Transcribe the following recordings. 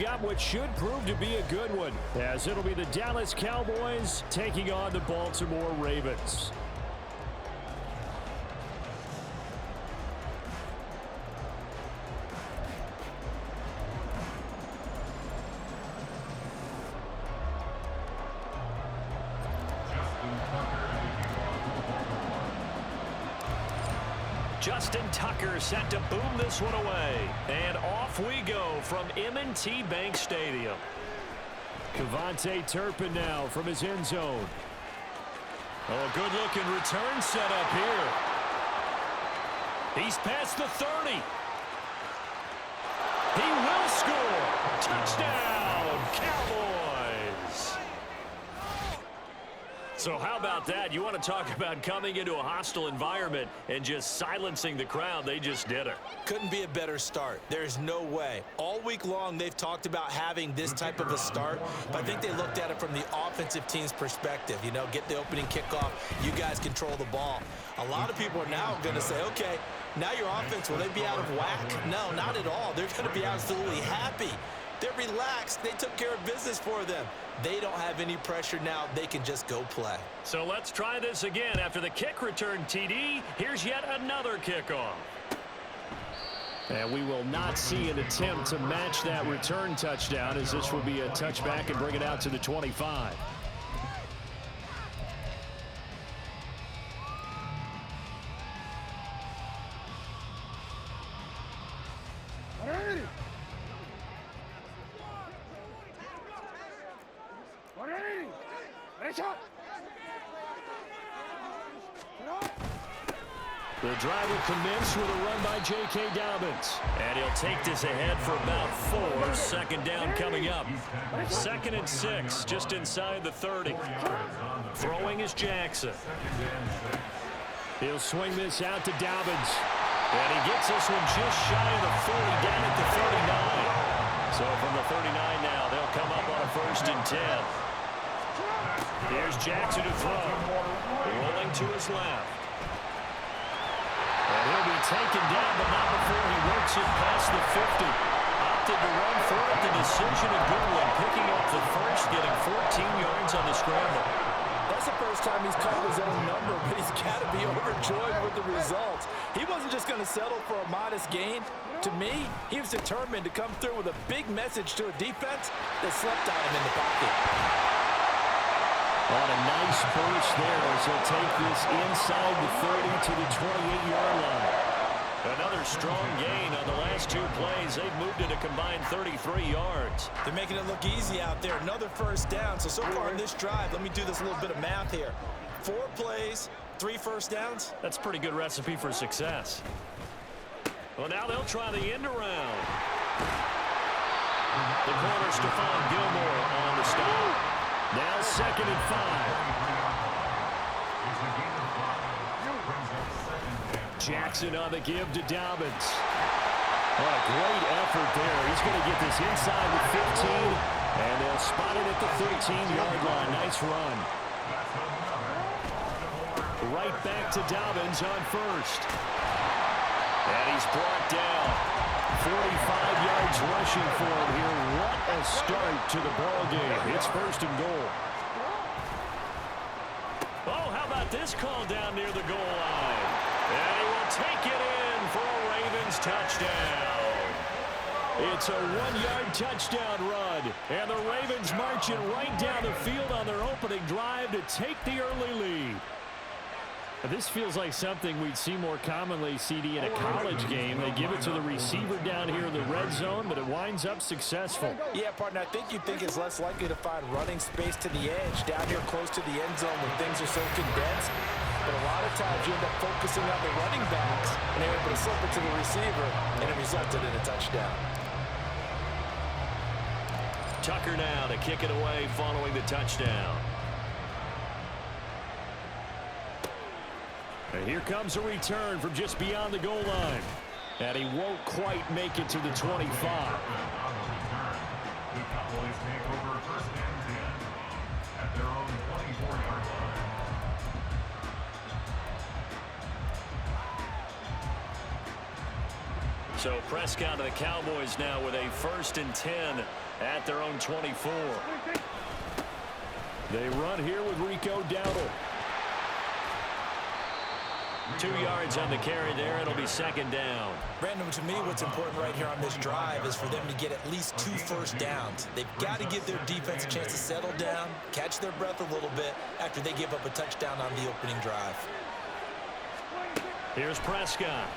Got what should prove to be a good one, as it'll be the Dallas Cowboys taking on the Baltimore Ravens. Justin Tucker set to boom this one away. And off we go from M&T Bank Stadium. Cavante Turpin now from his end zone. Oh, good-looking return set up here. He's past the 30. He will score. Touchdown, Cowboys. So how about that? You want to talk about coming into a hostile environment and just silencing the crowd. They just did it. Couldn't be a better start. There's no way. All week long, they've talked about having this type of a start, but I think they looked at it from the offensive team's perspective. You know, get the opening kickoff. You guys control the ball. A lot of people are now going to say, okay, now your offense, will they be out of whack? No, not at all. They're going to be absolutely happy. They're relaxed. They took care of business for them. They don't have any pressure now. They can just go play. So let's try this again. After the kick return TD, here's yet another kickoff. And we will not see an attempt to match that return touchdown, as this will be a touchback and bring it out to the 25. The drive will commence with a run by J.K. Dobbins. And he'll take this ahead for about 4. Second down coming up. 2nd and 6, just inside the 30. Throwing is Jackson. He'll swing this out to Dobbins. And he gets this one just shy of the 40, down at the 39. So from the 39 now, they'll come up on a 1st and 10. Here's Jackson to throw. Rolling to his left. And he'll be taken down, but not before he works it past the 50. Opted to run for it. The decision a good one. Picking up the first, getting 14 yards on the scramble. That's the first time he's caught his own number, but he's got to be overjoyed with the results. He wasn't just going to settle for a modest gain. To me, he was determined to come through with a big message to a defense that slept on him in the pocket. On a nice burst there as he'll take this inside the 30 to the 28-yard line. Another strong gain on the last 2 plays. They've moved it a combined 33 yards. They're making it look easy out there. Another 1st down. So far in this drive, let me do this little bit of math here. 4 plays, 3 first downs. That's a pretty good recipe for success. Well, now they'll try the end around. The corner, Stephon Gilmore on the stop. Now 2nd and 5. Jackson on the give to Dobbins. Oh, a great effort there. He's going to get this inside the 15, and they'll spot it at the 13-yard line. Nice run. Right back to Dobbins on 1st. And he's brought down. 45 yards rushing for him here. What a start to the ball game. It's 1st and goal. Oh, how about this call down near the goal line? And he will take it in for a Ravens touchdown. It's a 1-yard touchdown run. And the Ravens marching right down the field on their opening drive to take the early lead. This feels like something we'd see more commonly, CD, in a college game. They give it to the receiver down here in the red zone, but it winds up successful. Yeah, partner, I think you think it's less likely to find running space to the edge down here close to the end zone when things are so condensed. But a lot of times you end up focusing on the running backs, and they're able to slip it to the receiver, and it resulted in a touchdown. Tucker now to kick it away following the touchdown. And here comes a return from just beyond the goal line. And he won't quite make it to the 25. So Prescott of the Cowboys now with a 1st and 10 at their own 24. They run here with Rico Dowdle. 2 yards on the carry there. It'll be second down. Brandon, to me, what's important right here on this drive is for them to get at least 2 first downs. They've got to give their defense a chance to settle down, catch their breath a little bit after they give up a touchdown on the opening drive. Here's Prescott.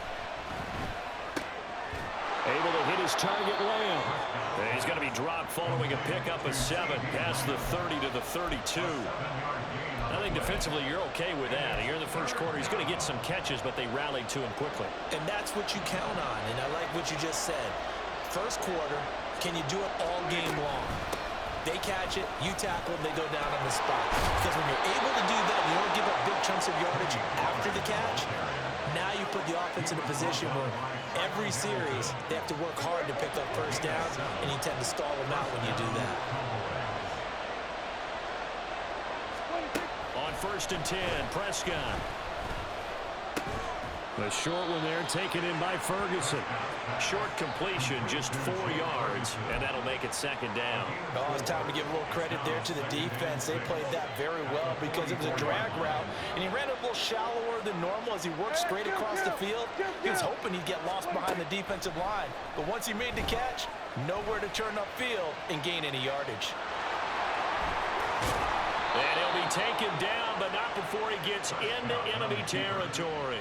Able to hit his target, Lamb. And he's going to be dropped following a pickup of 7 past the 30 to the 32. I think defensively you're okay with that. Here in the first quarter, he's going to get some catches, but they rallied to him quickly. And that's what you count on, and I like what you just said. First quarter, can you do it all game long? They catch it, you tackle them, they go down on the spot. Because when you're able to do that, you don't give up big chunks of yardage after the catch. Now you put the offense in a position where every series they have to work hard to pick up first downs, and you tend to stall them out when you do that. On 1st and 10, Prescott. The short one there taken in by Ferguson. Short completion, just 4 yards, and that'll make it second down. Oh, it's time to give a little credit there to the defense. They played that very well because it was a drag route, and he ran a little shallower than normal as he worked straight across the field. He was hoping he'd get lost behind the defensive line, but once he made the catch, nowhere to turn upfield and gain any yardage. And he'll be taken down, but not before he gets into enemy territory.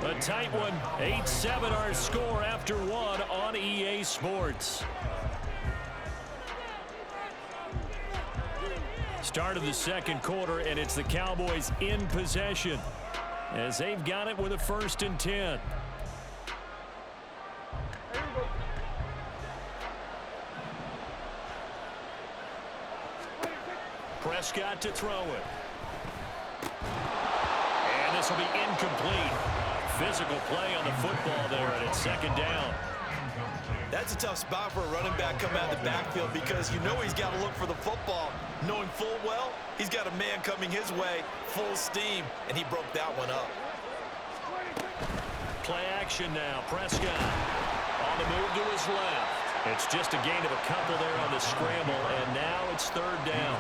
A tight one, 8-7 our score after 1 on EA Sports. Start of the second quarter, and it's the Cowboys in possession as they've got it with a 1st and 10. Prescott to throw it. And this will be incomplete. Physical play on the football there, and it's second down. That's a tough spot for a running back coming out of the backfield because you know he's got to look for the football, knowing full well he's got a man coming his way, full steam, and he broke that one up. Play action now. Prescott on the move to his left. It's just a gain of a couple there on the scramble, and now it's 3rd down.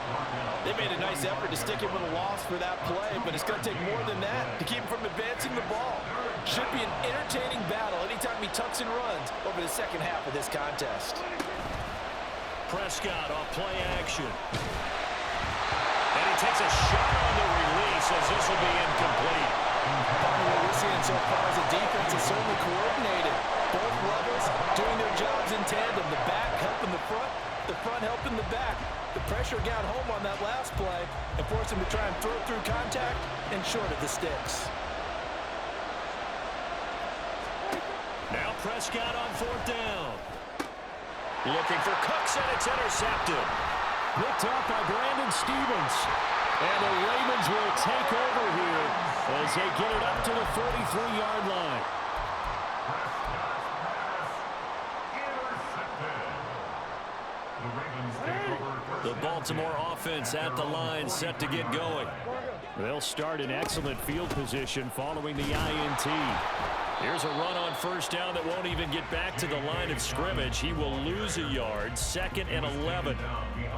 They made a nice effort to stick him with a loss for that play, but it's going to take more than that to keep him from advancing the ball. Should be an entertaining battle anytime he tucks and runs over the second half of this contest. Prescott off play action. And he takes a shot on the release as this will be incomplete. What we're seeing so far is the defense is certainly coordinated. Both levels doing their jobs in tandem. The back helping the front helping the back. The pressure got home on that last play and forced him to try and throw through contact and short of the sticks. Now Prescott on 4th down. Looking for Cooks, and it's intercepted. Picked up by Brandon Stevens. And the Ravens will take over here as they get it up to the 43-yard line. The Baltimore offense at the line, set to get going. They'll start in excellent field position following the INT. Here's a run on 1st down that won't even get back to the line of scrimmage. He will lose a yard, 2nd and 11.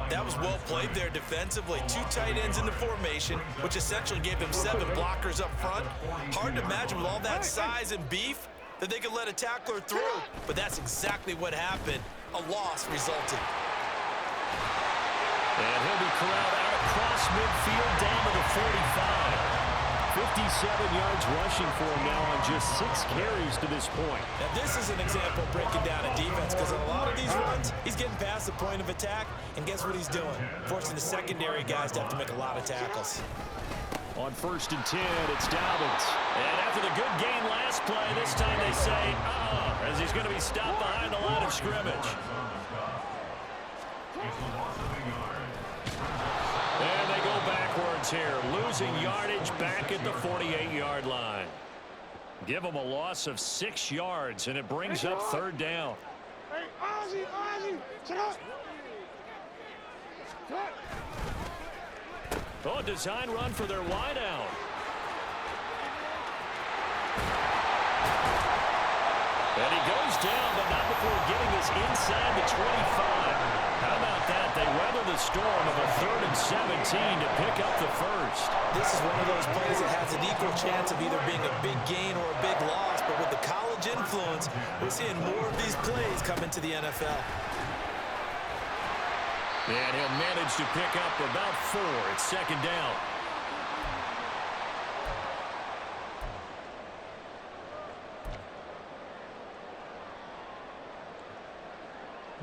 That was well played there defensively. 2 tight ends in the formation, which essentially gave him 7 blockers up front. Hard to imagine with all that size and beef that they could let a tackler through. But that's exactly what happened. A loss resulted. And he'll be corralled out across midfield down to the 45. 57 yards rushing for him now on just 6 carries to this point. Now this is an example of breaking down a defense because on a lot of these runs, he's getting past the point of attack, and guess what he's doing? Forcing the secondary guys to have to make a lot of tackles. On 1st and 10, it's Dobbins. And after the good gain last play, this time they say, as he's going to be stopped behind the line of scrimmage. And they go backwards here, losing yardage back at the 48-yard line. Give them a loss of 6 yards, and it brings up 3rd down. Hey, Ozzie, check out. Oh, design run for their wideout. And he goes down, but not before getting us inside the 25. How about that? They weather the storm of a 3rd and 17 to pick up the first. This is one of those plays that has an equal chance of either being a big gain or a big loss. But with the college influence, we're seeing more of these plays come into the NFL. And he'll manage to pick up about 4. It's 2nd down.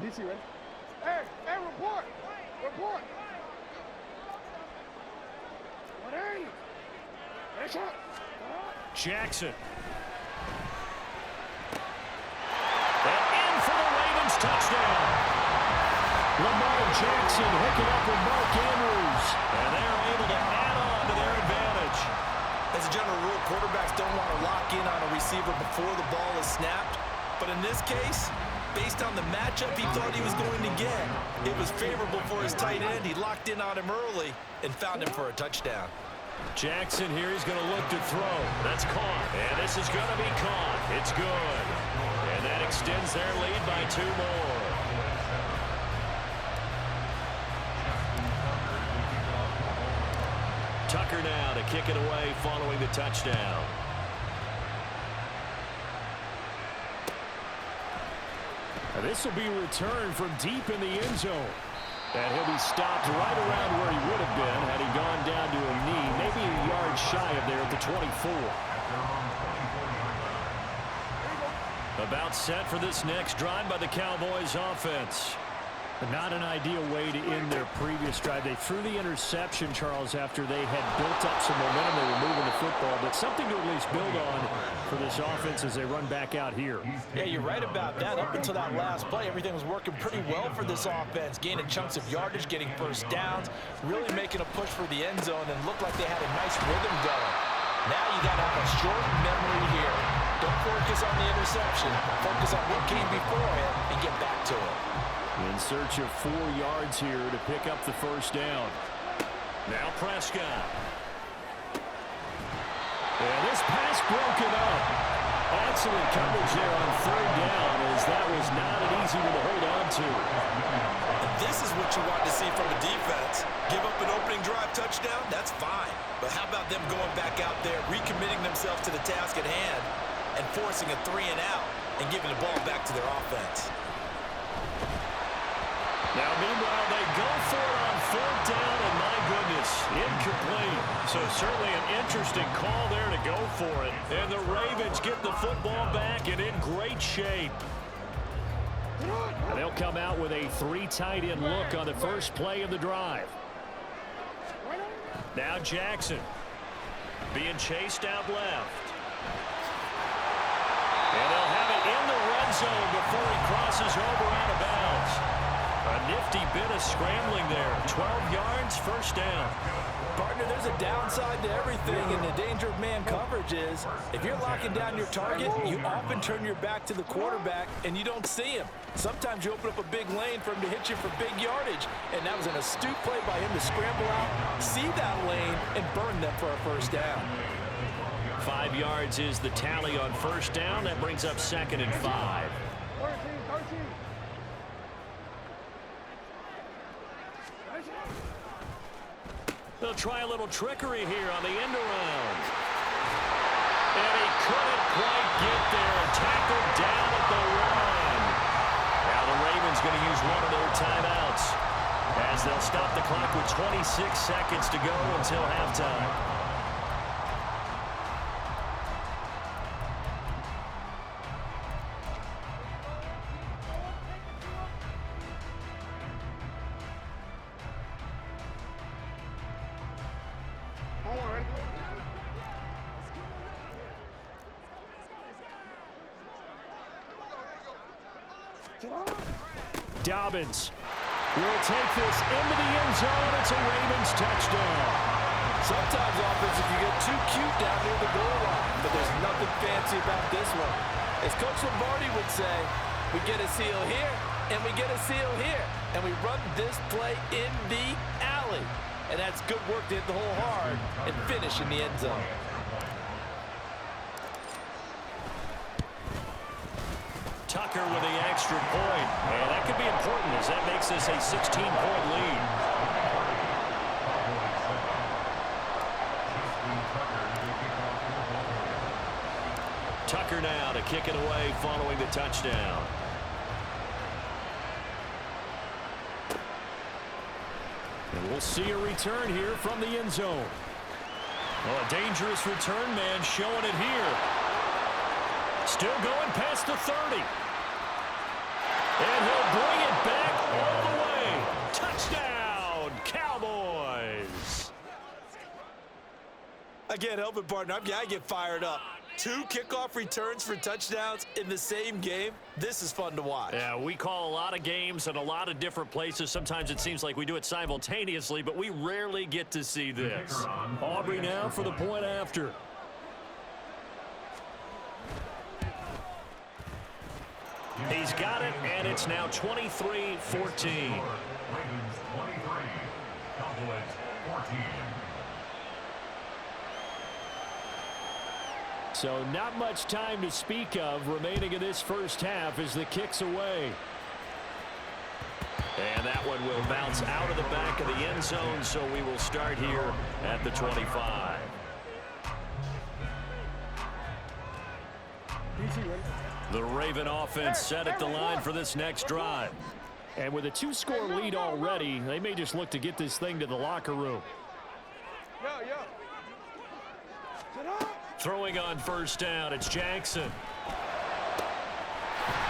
DC, ready? Hey, report! Report! What are you? Heads up! Jackson. And in for the Ravens touchdown. Lamar Jackson hooking up with Mark Andrews. And they're able to add on to their advantage. As a general rule, quarterbacks don't want to lock in on a receiver before the ball is snapped. But in this case, based on the matchup he thought he was going to get, it was favorable for his tight end. He locked in on him early and found him for a touchdown. Jackson here is going to look to throw. That's caught. And this is going to be caught. It's good. And that extends their lead by 2 more. Tucker now to kick it away following the touchdown. This will be returned from deep in the end zone. And he'll be stopped right around where he would have been had he gone down to a knee, maybe a yard shy of there at the 24. About set for this next drive by the Cowboys offense. Not an ideal way to end their previous drive. They threw the interception, Charles, after they had built up some momentum. They were moving the football, but something to at least build on for this offense as they run back out here. Yeah, you're right about that. Up until that last play, everything was working pretty well for this offense, gaining chunks of yardage, getting first downs, really making a push for the end zone, and looked like they had a nice rhythm going. Now you got to have a short memory here. Don't focus on the interception. Focus on what came before it and get back to it. In search of 4 yards here to pick up the first down. Now Prescott. And this pass broken up. Excellent coverage there on 3rd down, as that was not an easy one to hold on to. This is what you want to see from a defense. Give up an opening drive touchdown, that's fine. But how about them going back out there, recommitting themselves to the task at hand, and forcing a 3 and out, and giving the ball back to their offense. Now, meanwhile, they go for it on 4th down, and my goodness, incomplete. So certainly an interesting call there to go for it. And the Ravens get the football back and in great shape. And they'll come out with a 3 tight end look on the first play of the drive. Now Jackson being chased out left. And they'll have it in the red zone before he crosses over out of bounds. A nifty bit of scrambling there. 12 yards, first down. Partner, there's a downside to everything, and the danger of man coverage is if you're locking down your target, you often turn your back to the quarterback, and you don't see him. Sometimes you open up a big lane for him to hit you for big yardage, and that was an astute play by him to scramble out, see that lane, and burn them for a first down. 5 yards is the tally on first down. That brings up 2nd and 5. 13. They'll try a little trickery here on the end around. And he couldn't quite get there and tackled down at the 1. Now the Ravens going to use one of their timeouts as they'll stop the clock with 26 seconds to go until halftime. Dobbins will take this into the end zone. It's a Ravens touchdown. Sometimes offensive, you get too cute down near the goal line, but there's nothing fancy about this one. As Coach Lombardi would say, we get a seal here, and we get a seal here, and we run this play in the alley. And that's good work to hit the hole hard and finish in the end zone. Tucker with the extra point. And that could be important as that makes this a 16-point lead. Tucker now to kick it away following the touchdown. And we'll see a return here from the end zone. Oh, a dangerous return man showing it here. Still going past the 30. And he'll bring it back all the way. Touchdown, Cowboys. I can't help it, partner. I get fired up. 2 kickoff returns for touchdowns in the same game. This is fun to watch. Yeah, we call a lot of games in a lot of different places. Sometimes it seems like we do it simultaneously, but we rarely get to see this. Aubrey now for the point after. He's got it, and it's now 23-14. Ravens 23, Cowboys 14. So not much time to speak of remaining in this first half as the kick's away. And that one will bounce out of the back of the end zone, so we will start here at the 25. The Raven offense set at the line for this next drive. And with a 2-score lead already, they may just look to get this thing to the locker room. Throwing on first down, it's Jackson.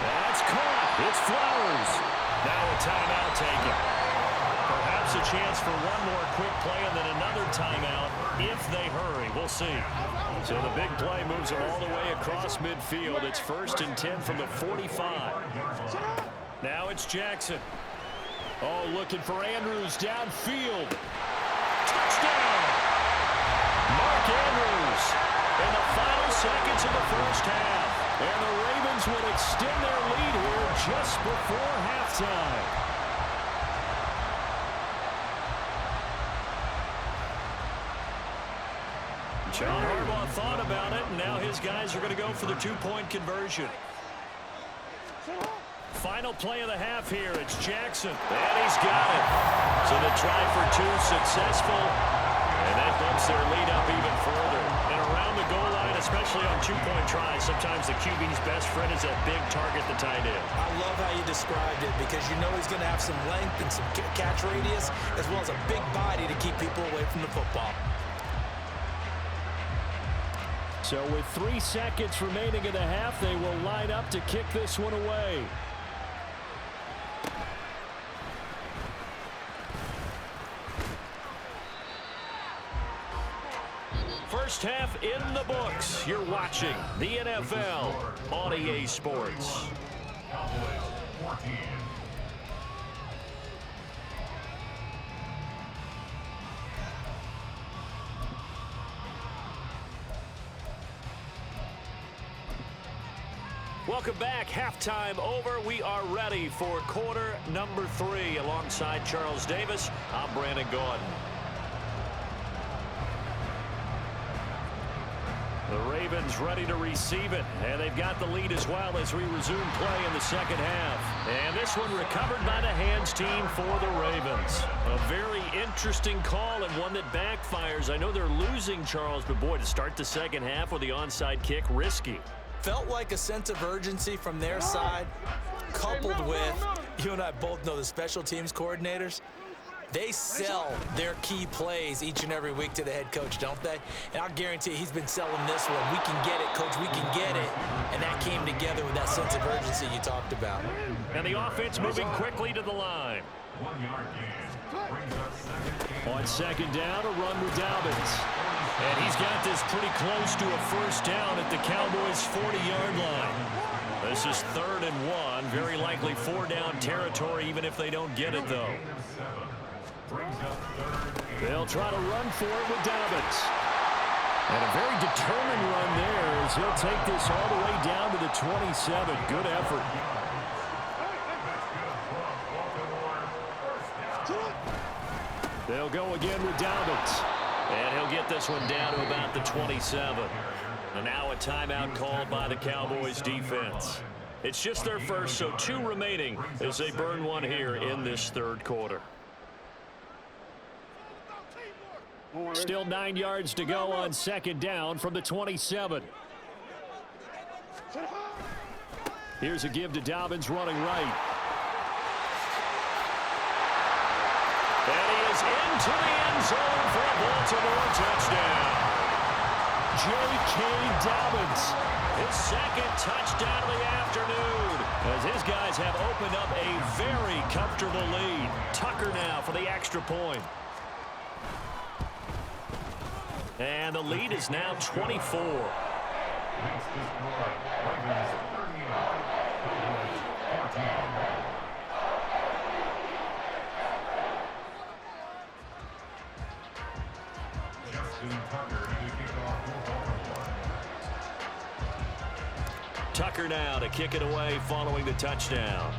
That's caught. It's Flowers. Now a timeout taken. Perhaps a chance for one more quick play and then another timeout if they hurry. We'll see. So the big play moves them all the way across midfield. It's 1st and 10 from the 45. Now it's Jackson. Oh, looking for Andrews downfield. Touchdown! Mark Andrews in the final seconds of the first half. And the Ravens would extend their lead here just before halftime. John Harbaugh thought about it, and now his guys are going to go for the 2-point conversion. Final play of the half here. It's Jackson. And he's got it. So the try for 2 successful. And that bumps their lead up even further. And around the goal line, especially on 2-point tries, sometimes the QB's best friend is that big target, the tight end. I love how you described it because you know he's going to have some length and some catch radius as well as a big body to keep people away from the football. So with 3 seconds remaining in the half, they will line up to kick this one away. First half in the books. You're watching the NFL on EA Sports. Cowboys 14. Welcome back. Halftime over. We are ready for quarter number 3. Alongside Charles Davis, I'm Brandon Gordon. The Ravens ready to receive it, and they've got the lead as well as we resume play in the second half. And this one recovered by the hands team for the Ravens. A very interesting call and one that backfires. I know they're losing, Charles, but boy, to start the second half with the onside kick, risky. Felt like a sense of urgency from their side, coupled with, you and I both know the special teams coordinators. They sell their key plays each and every week to the head coach, don't they? And I'll guarantee he's been selling this one. We can get it, coach, we can get it. And that came together with that sense of urgency you talked about. And the offense moving quickly to the line. 1-yard gain. Brings up second. On second down, a run with Dobbins. And he's got this pretty close to a first down at the Cowboys' 40-yard line. This is 3rd and 1. Very likely 4-down territory, even if they don't get it, though. They'll try to run for it with Dobbins. And a very determined run there as he'll take this all the way down to the 27. Good effort. They'll go again with Dobbins. And he'll get this one down to about the 27. And now a timeout called by the Cowboys defense. It's just their first, so 2 remaining as they burn one here in this third quarter. Still 9 yards to go on second down from the 27. Here's a give to Dobbins running right. And he is into the end zone for a Baltimore touchdown. J.K. Dobbins, his second touchdown of the afternoon, as his guys have opened up a very comfortable lead. Tucker now for the extra point. And the lead is now 24. Tucker now to kick it away following the touchdown.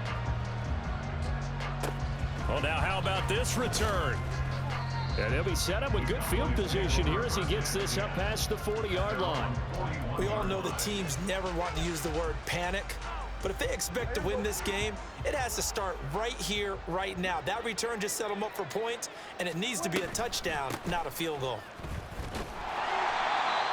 Well, now how about this return? And he'll be set up with good field position here as he gets this up past the 40-yard line. We all know the teams never want to use the word panic, but if they expect to win this game, it has to start right here, right now. That return just set them up for points, and it needs to be a touchdown, not a field goal.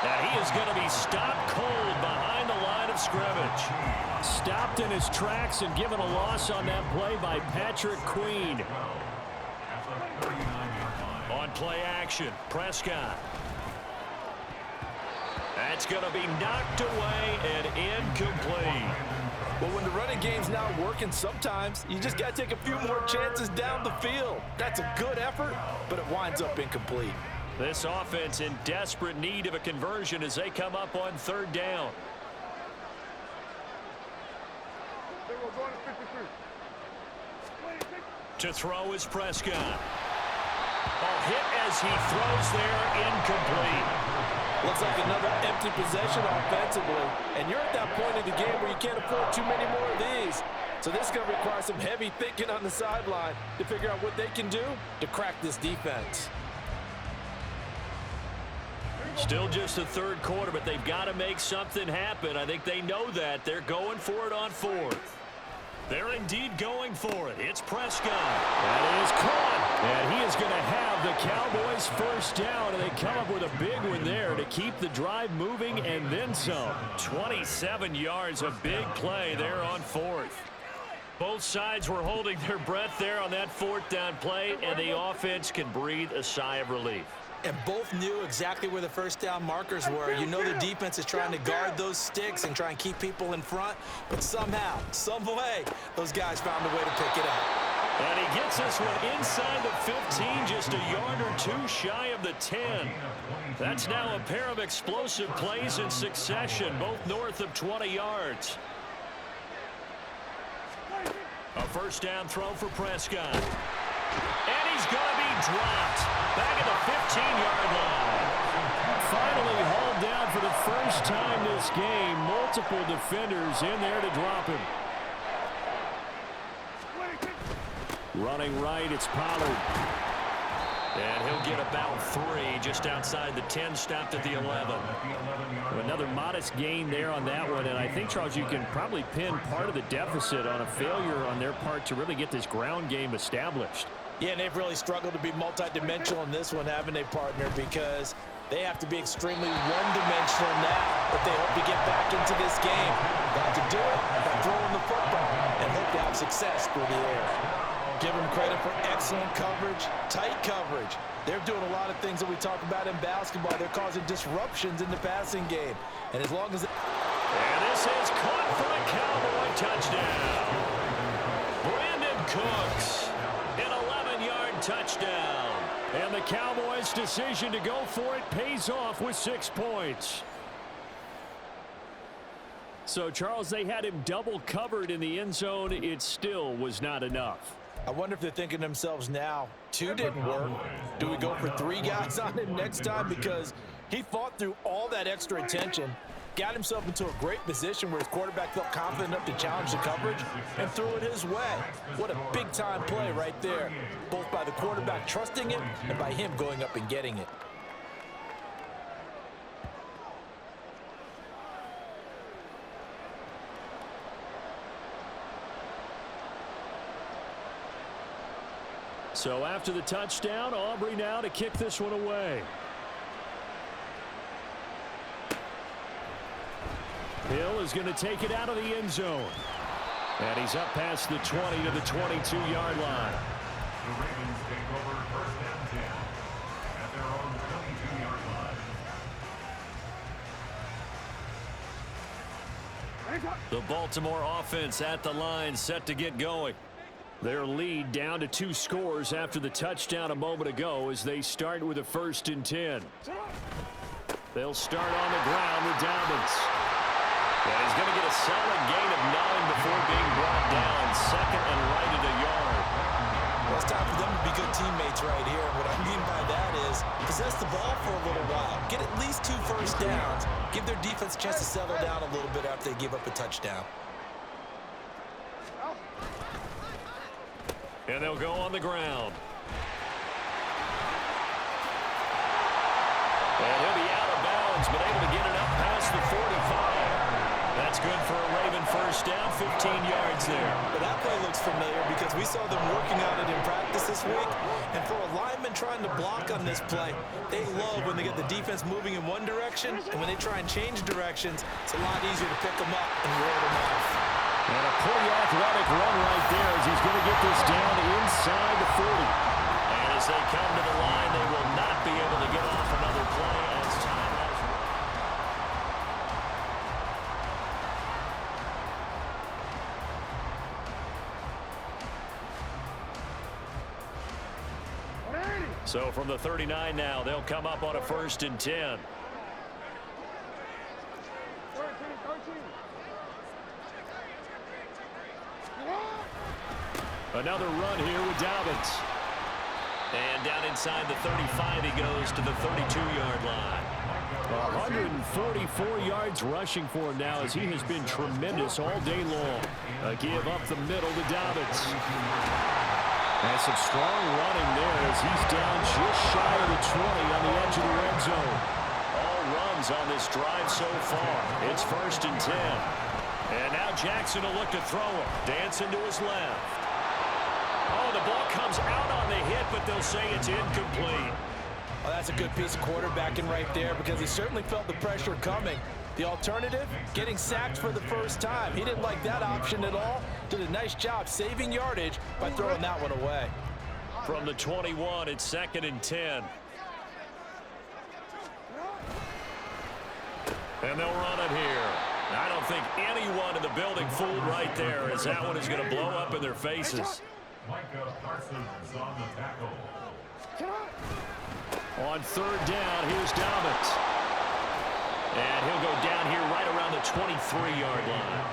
And he is going to be stopped cold behind the line of scrimmage. Stopped in his tracks and given a loss on that play by Patrick Queen. On play action, Prescott. That's going to be knocked away and incomplete. Well, when the running game's not working, sometimes you just got to take a few more chances down the field. That's a good effort, but it winds up incomplete. This offense in desperate need of a conversion as they come up on third down. To throw is Prescott. A hit as he throws there, incomplete. Looks like another empty possession offensively, and you're at that point in the game where you can't afford too many more of these. So this is going to require some heavy thinking on the sideline to figure out what they can do to crack this defense. Still just the third quarter, but they've got to make something happen. I think they know that. They're going for it on fourth. They're indeed going for it. It's Prescott. That is caught. And he is going to have the Cowboys first down, and they come up with a big one there to keep the drive moving and then some. 27 yards, a big play there on fourth. Both sides were holding their breath there on that fourth down play, and the offense can breathe a sigh of relief. And both knew exactly where the first down markers were. You know the defense is trying to guard those sticks and try and keep people in front, but somehow, some way, those guys found a way to pick it up. And he gets this one inside the 15, just a yard or two shy of the 10. That's now a pair of explosive plays in succession, both north of 20 yards. A first down throw for Prescott. And he's going to be dropped back at the 15-yard line. Finally hauled down for the first time this game. Multiple defenders in there to drop him. Running right, it's Pollard. And he'll get about 3 just outside the 10, stopped at the 11. Another modest gain there on that one, and I think, Charles, you can probably pin part of the deficit on a failure on their part to really get this ground game established. Yeah, and they've really struggled to be multidimensional in this one, haven't they, partner? Because they have to be extremely one-dimensional now if they hope to get back into this game. Got to do it by throwing the football and hope to have success through the air. Give them credit for excellent coverage, tight coverage. They're doing a lot of things that we talk about in basketball. They're causing disruptions in the passing game. And as long as... And this is caught for a Cowboy touchdown. Brandon Cooks, an 11-yard touchdown. And the Cowboys' decision to go for it pays off with 6 points. So, Charles, they had him double covered in the end zone. It still was not enough. I wonder if they're thinking to themselves now, 2 didn't work. Do we go for 3 guys on him next time? Because he fought through all that extra attention, got himself into a great position where his quarterback felt confident enough to challenge the coverage and threw it his way. What a big-time play right there, both by the quarterback trusting him and by him going up and getting it. So after the touchdown, Aubrey now to kick this one away. Hill is going to take it out of the end zone. And he's up past the 20 to the 22-yard line. The Ravens take over first and 10 at their own 22-yard line. The Baltimore offense at the line, set to get going. Their lead down to 2 scores after the touchdown a moment ago as they start with a 1st and 10. They'll start on the ground with Dobbins. And he's going to get a solid gain of 9 before being brought down. 2nd and right at a yard. Well, it's time for them to be good teammates right here. And what I mean by that is possess the ball for a little while. Get at least 2 first downs. Give their defense a chance to settle down a little bit after they give up a touchdown. And they'll go on the ground. And he'll be out of bounds, but able to get it up past the 45. That's good for a Raven first down, 15 yards there. Well, that play looks familiar because we saw them working on it in practice this week. And for a lineman trying to block on this play, they love when they get the defense moving in one direction. And when they try and change directions, it's a lot easier to pick them up and roll them off. And a pretty athletic run right there as he's going to get this down inside the 40. And as they come to the line, they will not be able to get off another play as time has run. So from the 39 now, they'll come up on a 1st and 10. Another run here with Dobbins. And down inside the 35 he goes to the 32-yard line. 144 yards rushing for him now as he has been tremendous all day long. A give up the middle to Dobbins. And some strong running there as he's down just shy of the 20 on the edge of the red zone. All runs on this drive so far. It's 1st and 10. And now Jackson will look to throw him. Dancing to his left. Oh, the ball comes out on the hit, but they'll say it's incomplete. Well, that's a good piece of quarterbacking right there because he certainly felt the pressure coming. The alternative, getting sacked for the first time. He didn't like that option at all. Did a nice job saving yardage by throwing that one away. From the 21, it's 2nd and 10. And they'll run it here. I don't think anyone in the building fooled right there as that one is going to blow up in their faces. Micah Parsons on the tackle. On 3rd down, here's Dobbins. And he'll go down here right around the 23-yard line.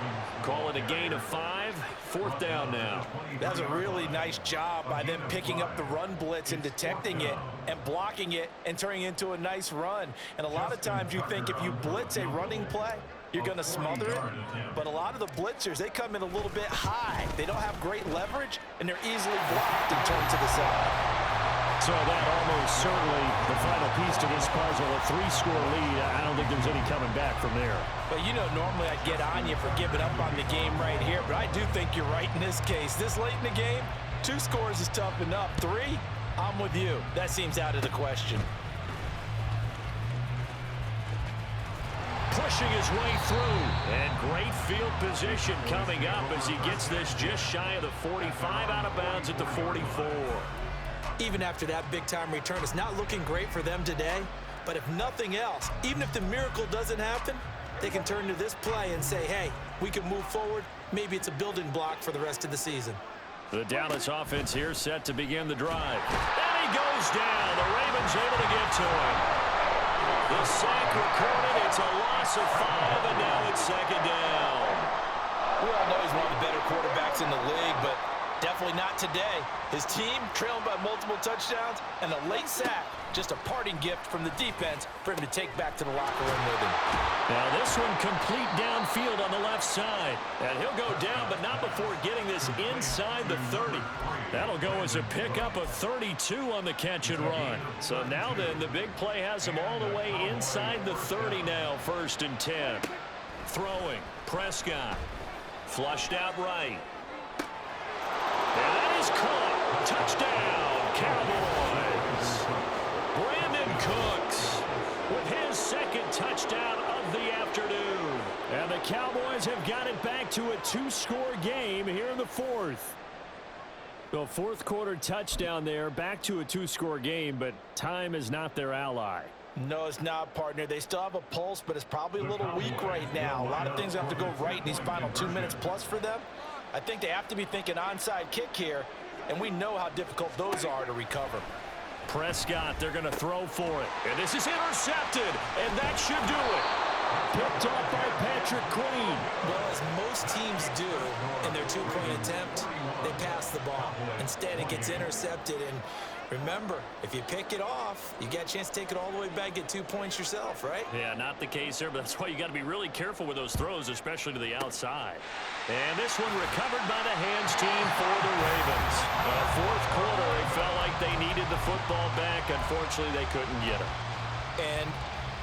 Call it a gain of 5. 4th down now. That was a really nice job by them picking up the run blitz and detecting it and blocking it and turning it into a nice run. And a lot of times you think if you blitz a running play, you're going to smother it. But a lot of the blitzers, they come in a little bit high. They don't have great leverage, and they're easily blocked and turned to the side. So that almost certainly the final piece to this puzzle, a 3-score lead. I don't think there's any coming back from there. But, you know, normally I'd get on you for giving up on the game right here, but I do think you're right in this case. This late in the game, 2 scores is tough enough. 3, I'm with you. That seems out of the question. Pushing his way through, and great field position coming up as he gets this just shy of the 45, out of bounds at the 44. Even after that big-time return, it's not looking great for them today. But if nothing else, even if the miracle doesn't happen, they can turn to this play and say, hey, we can move forward. Maybe it's a building block for the rest of the season. The Dallas offense here set to begin the drive. And he goes down. The Ravens able to get to him. The sack recorded. It's a loss of 5, and now it's 2nd down. We all know he's one of the better quarterbacks in the league, but definitely not today. His team trailing by multiple touchdowns, and a late sack, just a parting gift from the defense for him to take back to the locker room with him. Now this one complete downfield on the left side. And he'll go down, but not before getting this inside the 30. That'll go as a pickup of 32 on the catch and run. So now then, the big play has him all the way inside the 30 now, 1st and 10. Throwing, Prescott. Flushed out right. And that is caught. Touchdown, Cowboys. Brandon Cooks with his second touchdown of the afternoon. And the Cowboys have got it back to a 2-score game here in the fourth. The fourth quarter touchdown there, back to a 2-score game, but time is not their ally. No, it's not, partner. They still have a pulse, but it's probably a little weak right now. A lot of things have to go right in these final 2 minutes plus for them. I think they have to be thinking onside kick here, and we know how difficult those are to recover. Prescott, they're going to throw for it. And this is intercepted, and that should do it. Picked off by Patrick Queen. Well, as most teams do in their two-point attempt, they pass the ball. Instead, it gets intercepted, and remember, if you pick it off, you get a chance to take it all the way back, get 2 points yourself, right? Yeah, not the case there, but that's why you got to be really careful with those throws, especially to the outside. And this one recovered by the hands team for the Ravens. Fourth quarter, it felt like they needed the football back. Unfortunately, they couldn't get it. And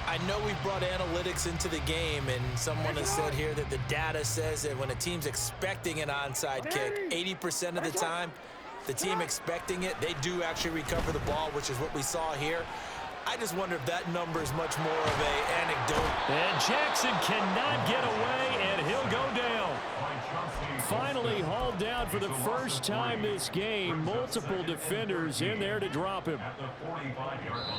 I know we've brought analytics into the game, and someone has said here that the data says that when a team's expecting an onside kick, 80% of the time, the team expecting it, they do actually recover the ball, which is what we saw here. I just wonder if that number is much more of an anecdote. And Jackson cannot get away, and he'll go down. Finally hauled down for the first time this game. Multiple defenders in there to drop him.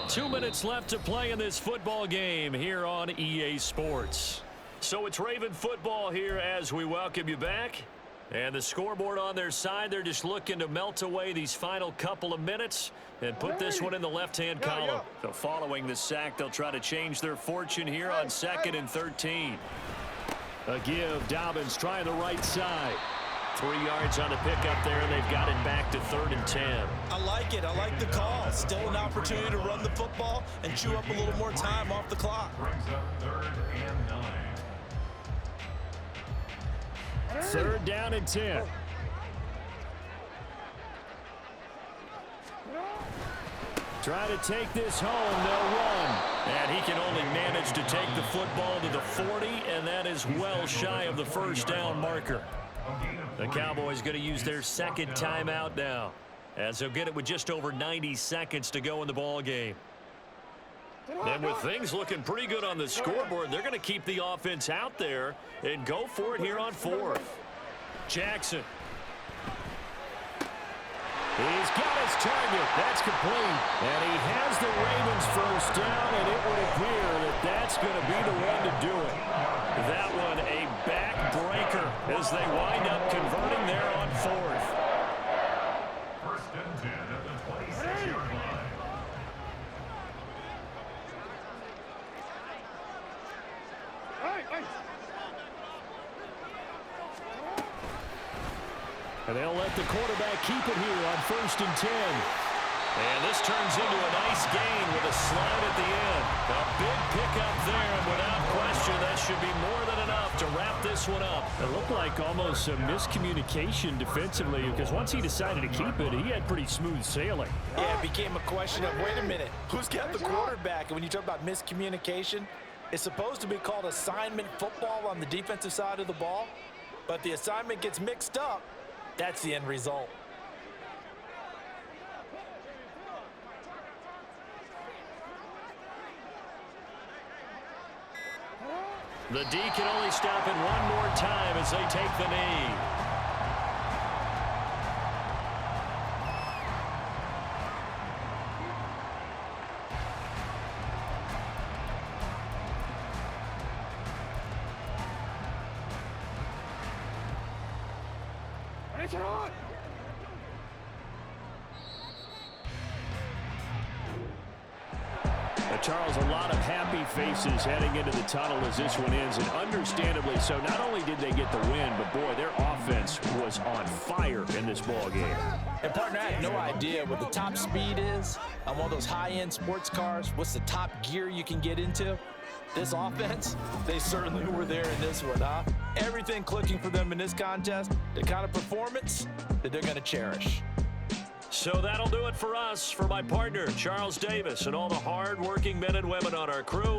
2 minutes left to play in this football game here on EA Sports. So it's Raven football here as we welcome you back. And the scoreboard on their side, they're just looking to melt away these final couple of minutes and put this one in the left-hand column. So following the sack, they'll try to change their fortune here on 2nd and 13. A give, Dobbins trying the right side. 3 yards on the pickup there, and they've got it back to 3rd and 10. I like it. I like the call. Still an opportunity to run the football and chew up a little more time off the clock. Brings up 3rd and 9. 3rd down and 10. Try to take this home. They'll run. And he can only manage to take the football to the 40, and that is well shy of the first down marker. The Cowboys going to use their second timeout now, as they'll get it with just over 90 seconds to go in the ball game. And with things looking pretty good on the scoreboard, they're going to keep the offense out there and go for it here on 4th. Jackson. He's got his target. That's complete. And he has the Ravens first down, and it would appear that that's going to be the one to do it. That one a backbreaker as they wind up converting there on 4th. 1st and 10 at the 26-yard line. And they'll let the quarterback keep it here on 1st and 10. And this turns into a nice gain with a slide at the end. A big pickup there, and without question, that should be more than enough to wrap this one up. It looked like almost a miscommunication defensively, because once he decided to keep it, he had pretty smooth sailing. Yeah, it became a question of, wait a minute, who's got the quarterback? And when you talk about miscommunication, it's supposed to be called assignment football on the defensive side of the ball, but the assignment gets mixed up. That's the end result. The D can only stop it one more time as they take the knee. Charles, a lot of happy faces heading into the tunnel as this one ends, and understandably so. Not only did they get the win, but boy, their offense was on fire in this ball game. And partner, I had no idea what the top speed is on one of those high-end sports cars. What's the top gear you can get into? This offense, they certainly were there in this one, huh? Everything clicking for them in this contest, the kind of performance that they're going to cherish. So that'll do it for us. For my partner, Charles Davis, and all the hard-working men and women on our crew.